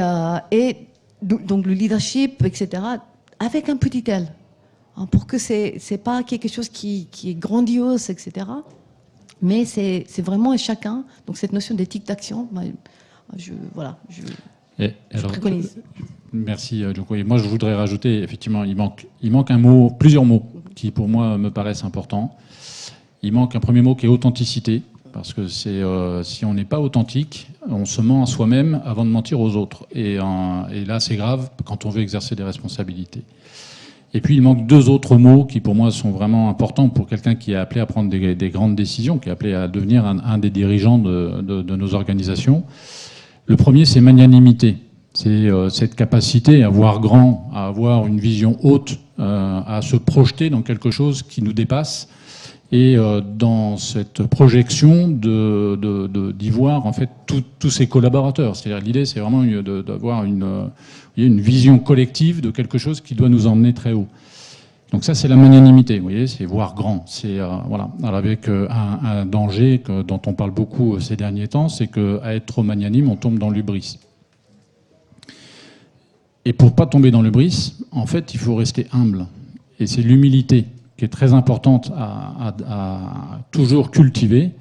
donc le leadership, etc., avec un petit L. Pour que c'est pas quelque chose qui est grandiose, etc., mais c'est vraiment chacun. Donc cette notion d'éthique d'action, je préconise. Merci, Djoko. Et moi, je voudrais rajouter, effectivement, il manque un mot, plusieurs mots qui, pour moi, me paraissent importants. Il manque un premier mot qui est authenticité, parce que si on n'est pas authentique, on se ment à soi-même avant de mentir aux autres. Et là, c'est grave quand on veut exercer des responsabilités. Et puis, il manque deux autres mots qui, pour moi, sont vraiment importants pour quelqu'un qui est appelé à prendre des grandes décisions, qui est appelé à devenir un des dirigeants de nos organisations. Le premier, c'est magnanimité. C'est cette capacité à voir grand, à avoir une vision haute, à se projeter dans quelque chose qui nous dépasse. Et dans cette projection, d'y voir en fait tous ses collaborateurs. C'est-à-dire l'idée, c'est vraiment d'avoir une vision collective de quelque chose qui doit nous emmener très haut. Donc ça, c'est la magnanimité, vous voyez, c'est voir grand. C'est voilà. Alors avec un danger dont on parle beaucoup ces derniers temps, c'est qu'à être trop magnanime, on tombe dans l'hubris. Et pour pas tomber dans l'hubris, en fait, il faut rester humble. Et c'est l'humilité qui est très importante à toujours cultiver.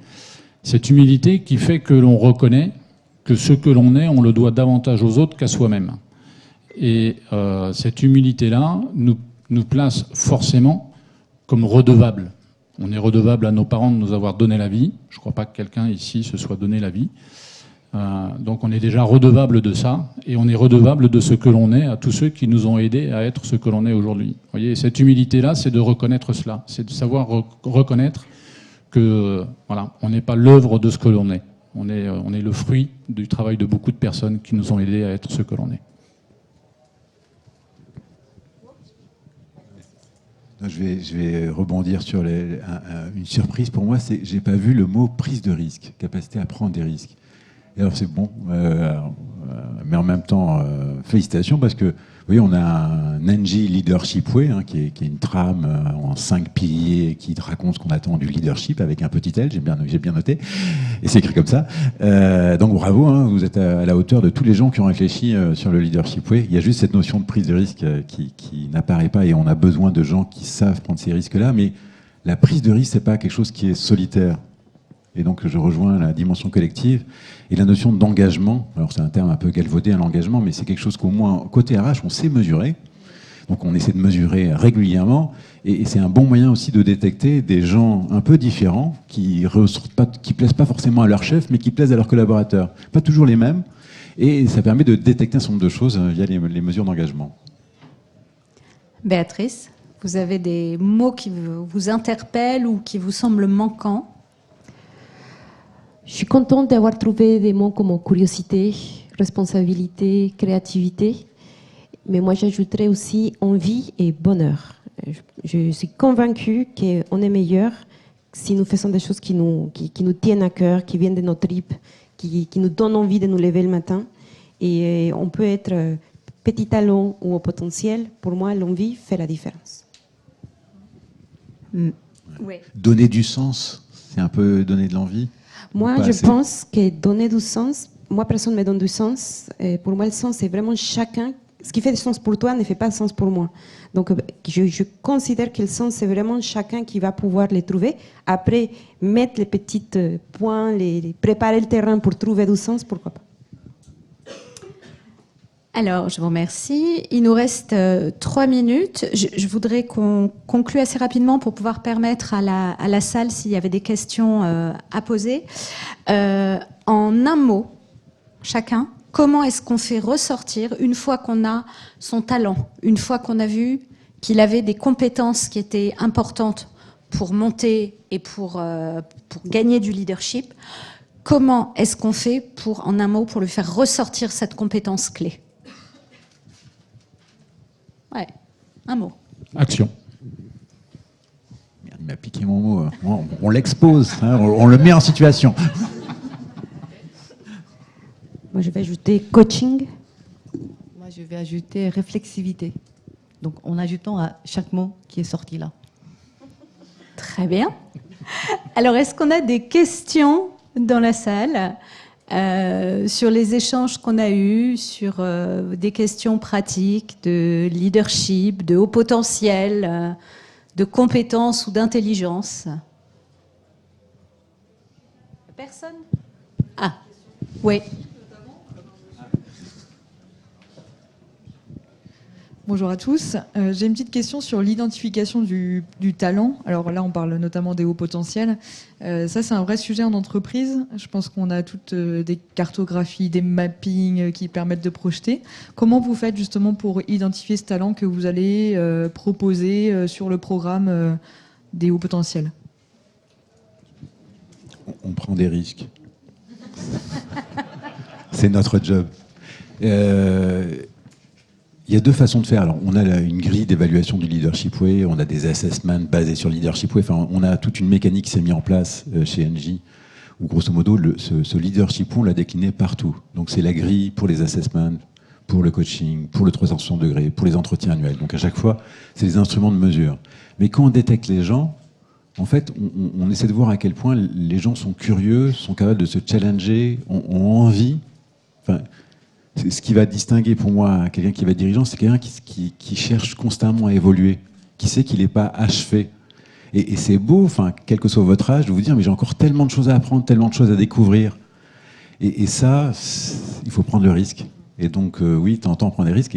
Cette humilité qui fait que l'on reconnaît que ce que l'on est, on le doit davantage aux autres qu'à soi-même. Et cette humilité-là nous place forcément comme redevables. On est redevable à nos parents de nous avoir donné la vie. Je ne crois pas que quelqu'un ici se soit donné la vie. Donc on est déjà redevable de ça, et on est redevable de ce que l'on est à tous ceux qui nous ont aidés à être ce que l'on est aujourd'hui. Vous voyez, cette humilité-là, c'est de reconnaître cela, c'est de savoir reconnaître que voilà, on n'est pas l'œuvre de ce que l'on est. On est le fruit du travail de beaucoup de personnes qui nous ont aidés à être ce que l'on est. Je vais rebondir sur une surprise pour moi, c'est que j'ai pas vu le mot prise de risque, capacité à prendre des risques. Et alors c'est bon, mais en même temps, félicitations, parce que vous voyez, on a un NG Leadership Way, qui est une trame en 5 piliers qui raconte ce qu'on attend du leadership avec un petit L, j'ai bien noté, et c'est écrit comme ça. Donc bravo, vous êtes à la hauteur de tous les gens qui ont réfléchi sur le Leadership Way. Il y a juste cette notion de prise de risque qui n'apparaît pas, et on a besoin de gens qui savent prendre ces risques-là, mais la prise de risque, c'est pas quelque chose qui est solitaire. Et donc je rejoins la dimension collective et la notion d'engagement. Alors c'est un terme un peu galvaudé, l'engagement, mais c'est quelque chose qu'au moins côté RH, on sait mesurer. Donc on essaie de mesurer régulièrement, et c'est un bon moyen aussi de détecter des gens un peu différents qui plaisent pas forcément à leur chef, mais qui plaisent à leurs collaborateurs. Pas toujours les mêmes, et ça permet de détecter un certain nombre de choses via les mesures d'engagement. Béatrice, vous avez des mots qui vous interpellent ou qui vous semblent manquants? Je suis contente d'avoir trouvé des mots comme curiosité, responsabilité, créativité. Mais moi, j'ajouterais aussi envie et bonheur. Je suis convaincue qu'on est meilleur si nous faisons des choses qui nous tiennent à cœur, qui viennent de nos tripes, qui nous donnent envie de nous lever le matin. Et on peut être petit talent ou au potentiel. Pour moi, l'envie fait la différence. Oui. Donner du sens, c'est un peu donner de l'envie. Moi, je pense que donner du sens, moi, personne ne me donne du sens. Et pour moi, le sens, c'est vraiment chacun. Ce qui fait du sens pour toi ne fait pas de sens pour moi. Donc, je considère que le sens, c'est vraiment chacun qui va pouvoir les trouver. Après, mettre les petits points, préparer le terrain pour trouver du sens, pourquoi pas. Alors, je vous remercie. Il nous reste 3 minutes. Je voudrais qu'on conclue assez rapidement pour pouvoir permettre à la salle, s'il y avait des questions à poser. En un mot, chacun, comment est-ce qu'on fait ressortir, une fois qu'on a son talent, une fois qu'on a vu qu'il avait des compétences qui étaient importantes pour monter et pour gagner du leadership, comment est-ce qu'on fait pour, en un mot, pour lui faire ressortir cette compétence clé? Ouais, un mot. Action. Merde, il m'a piqué mon mot. On l'expose, hein, on le met en situation. Moi, je vais ajouter coaching. Moi, je vais ajouter réflexivité. Donc, en ajoutant à chaque mot qui est sorti là. Très bien. Alors, est-ce qu'on a des questions dans la salle sur les échanges qu'on a eus, sur des questions pratiques de leadership, de haut potentiel, de compétences ou d'intelligence? Personne? Ah, oui. Bonjour à tous. J'ai une petite question sur l'identification du talent. Alors là, on parle notamment des hauts potentiels. Ça, c'est un vrai sujet en entreprise. Je pense qu'on a toutes des cartographies, des mappings qui permettent de projeter. Comment vous faites justement pour identifier ce talent que vous allez proposer sur le programme des hauts potentiels? On prend des risques. C'est notre job. Il y a deux façons de faire. Alors, on a une grille d'évaluation du Leadership Way, on a des assessments basés sur Leadership Way. Enfin, on a toute une mécanique qui s'est mise en place chez Engie, où grosso modo, ce Leadership Way, on l'a décliné partout. Donc, c'est la grille pour les assessments, pour le coaching, pour le 360 degrés, pour les entretiens annuels. Donc, à chaque fois, c'est des instruments de mesure. Mais quand on détecte les gens, en fait, on essaie de voir à quel point les gens sont curieux, sont capables de se challenger, ont envie. Enfin, ce qui va distinguer pour moi quelqu'un qui va être dirigeant, c'est quelqu'un qui cherche constamment à évoluer, qui sait qu'il n'est pas achevé. Et c'est beau, enfin, quel que soit votre âge, de vous dire mais j'ai encore tellement de choses à apprendre, tellement de choses à découvrir. Et ça, il faut prendre le risque. Et donc, oui, t'entends prendre des risques,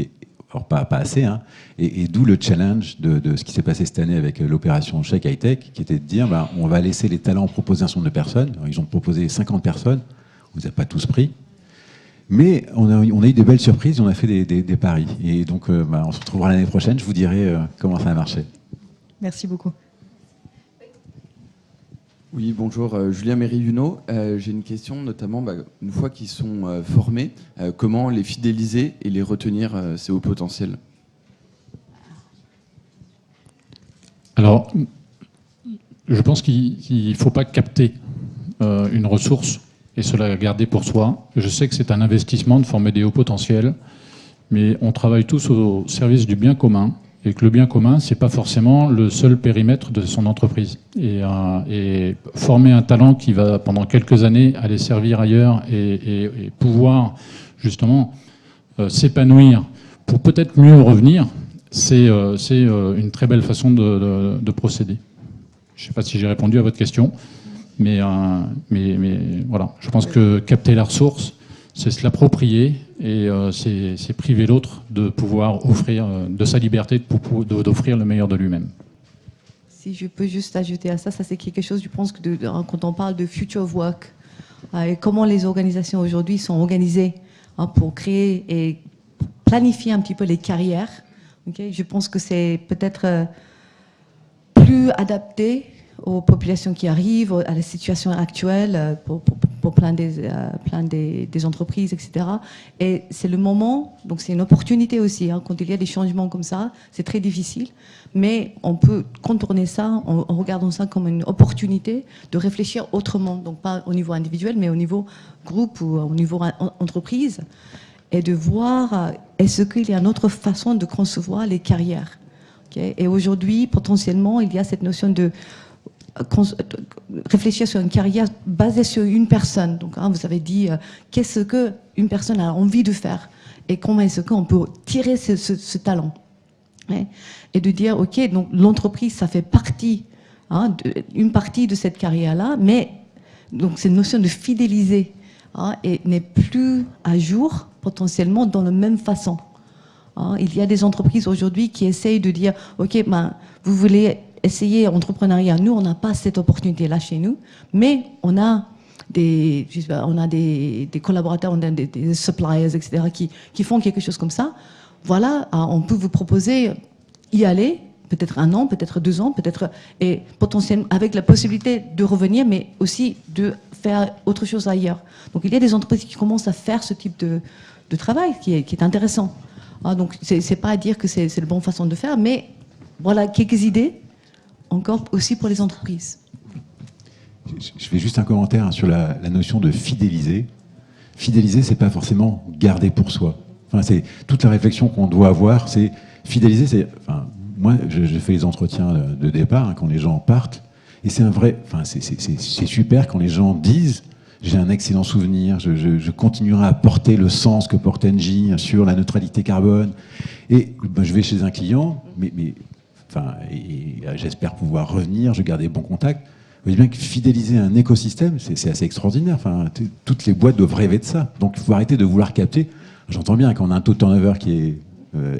alors pas assez, hein, et d'où le challenge de ce qui s'est passé cette année avec l'opération Chèque High Tech, qui était de dire on va laisser les talents proposer un certain nombre de personnes. Alors, ils ont proposé 50 personnes, on ne les a pas tous pris. Mais on a eu des belles surprises, on a fait des paris. Et donc, on se retrouvera l'année prochaine, je vous dirai comment ça a marché. Merci beaucoup. Oui, bonjour, Julien Méry-Huneau. J'ai une question, notamment, une fois qu'ils sont formés, comment les fidéliser et les retenir, ces hauts potentiels? Alors, je pense qu'il ne faut pas capter une ressource et se la garder pour soi. Je sais que c'est un investissement de former des hauts potentiels, mais on travaille tous au service du bien commun, et que le bien commun, c'est pas forcément le seul périmètre de son entreprise. Et former un talent qui va, pendant quelques années, aller servir ailleurs et pouvoir, justement, s'épanouir pour peut-être mieux revenir, c'est une très belle façon de procéder. Je ne sais pas si j'ai répondu à votre question. Mais voilà, je pense que capter la ressource, c'est se l'approprier et c'est priver l'autre de pouvoir offrir, de sa liberté, d'offrir le meilleur de lui-même. Si je peux juste ajouter à ça, ça c'est quelque chose, je pense, que quand on parle de future of work, et comment les organisations aujourd'hui sont organisées pour créer et planifier un petit peu les carrières, okay, je pense que c'est peut-être plus adapté aux populations qui arrivent, à la situation actuelle, pour plein des entreprises, etc. Et c'est le moment, donc c'est une opportunité aussi, quand il y a des changements comme ça, c'est très difficile, mais on peut contourner ça en regardant ça comme une opportunité de réfléchir autrement, donc pas au niveau individuel, mais au niveau groupe ou au niveau entreprise, et de voir est-ce qu'il y a une autre façon de concevoir les carrières. Okay? Et aujourd'hui, potentiellement, il y a cette notion de réfléchir sur une carrière basée sur une personne. Donc, vous avez dit qu'est-ce qu'une personne a envie de faire et comment est-ce qu'on peut tirer ce talent. Et de dire, ok, donc l'entreprise, ça fait partie, une partie de cette carrière-là, mais donc c'est une notion de fidéliser et n'est plus à jour potentiellement dans la même façon. Il y a des entreprises aujourd'hui qui essayent de dire, OK, vous voulez essayer l'entrepreneuriat, nous, on n'a pas cette opportunité-là chez nous, mais on a des collaborateurs, on a des suppliers, etc., qui font quelque chose comme ça. Voilà, on peut vous proposer y aller, peut-être 1 an, peut-être 2 ans, peut-être, et potentiellement avec la possibilité de revenir, mais aussi de faire autre chose ailleurs. Donc il y a des entreprises qui commencent à faire ce type de travail qui est intéressant. Donc c'est pas à dire que c'est la bonne façon de faire, mais voilà quelques idées encore aussi pour les entreprises. Je fais juste un commentaire sur la notion de fidéliser. Fidéliser, c'est pas forcément garder pour soi. Enfin, c'est toute la réflexion qu'on doit avoir, c'est fidéliser. Moi, je fais les entretiens de départ quand les gens partent, et c'est un vrai. Enfin, c'est super quand les gens disent j'ai un excellent souvenir, je continuerai à porter le sens que porte Engie sur la neutralité carbone. Et je vais chez un client, j'espère pouvoir revenir, je garde des bons contacts. Vous voyez bien que fidéliser un écosystème, c'est assez extraordinaire. Enfin, toutes les boîtes doivent rêver de ça. Donc il faut arrêter de vouloir capter. J'entends bien qu'on a un taux de turnover qui est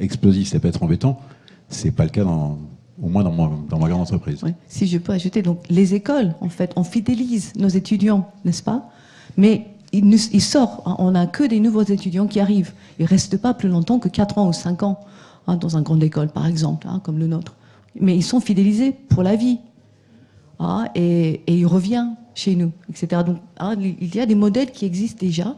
explosif, ça peut être embêtant. C'est pas le cas au moins dans ma grande entreprise. Oui. Si je peux ajouter, donc les écoles, en fait, on fidélise nos étudiants, n'est-ce pas? Mais ils sortent. On n'a que des nouveaux étudiants qui arrivent. Ils ne restent pas plus longtemps que 4 ans ou 5 ans dans une grande école, par exemple, comme le nôtre. Mais ils sont fidélisés pour la vie. Et ils reviennent chez nous, etc. Donc, il y a des modèles qui existent déjà.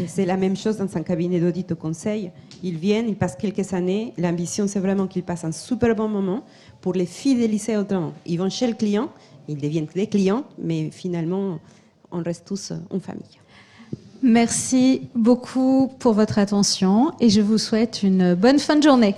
C'est la même chose dans un cabinet d'audit au conseil. Ils viennent, ils passent quelques années. L'ambition, c'est vraiment qu'ils passent un super bon moment pour les fidéliser autrement. Ils vont chez le client, ils deviennent des clients, mais finalement, on reste tous en famille. Merci beaucoup pour votre attention et je vous souhaite une bonne fin de journée.